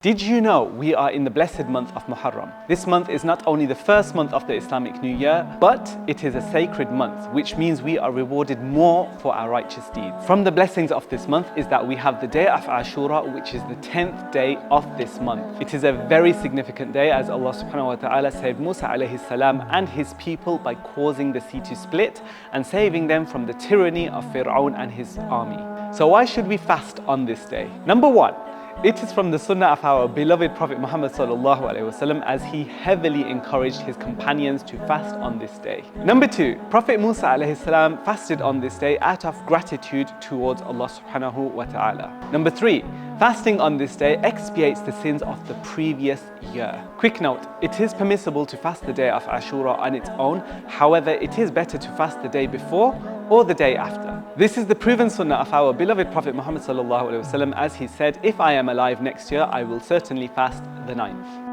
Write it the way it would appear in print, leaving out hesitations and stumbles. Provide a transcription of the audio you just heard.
Did you know we are in the blessed month of Muharram? This month is not only the first month of the Islamic New Year, but it is a sacred month, which means we are rewarded more for our righteous deeds. From the blessings of this month is that we have the day of Ashura, which is the 10th day of this month. It is a very significant day, as Allah subhanahu wa ta'ala saved Musa alayhi salam and his people by causing the sea to split and saving them from the tyranny of Fir'aun and his army. So why should we fast on this day? Number one, it is from the sunnah of our beloved Prophet Muhammad sallallahu alaihi wasallam, as he heavily encouraged his companions to fast on this day. Number two, Prophet Musa alayhi salam fasted on this day out of gratitude towards Allah subhanahu wa ta'ala. Number three, fasting on this day expiates the sins of the previous year. Quick note, it is permissible to fast the day of Ashura on its own. However, it is better to fast the day before or the day after. This is the proven sunnah of our beloved Prophet Muhammad sallallahu alaihi wasallam, as he said, "If I am alive next year, I will certainly fast the 9th."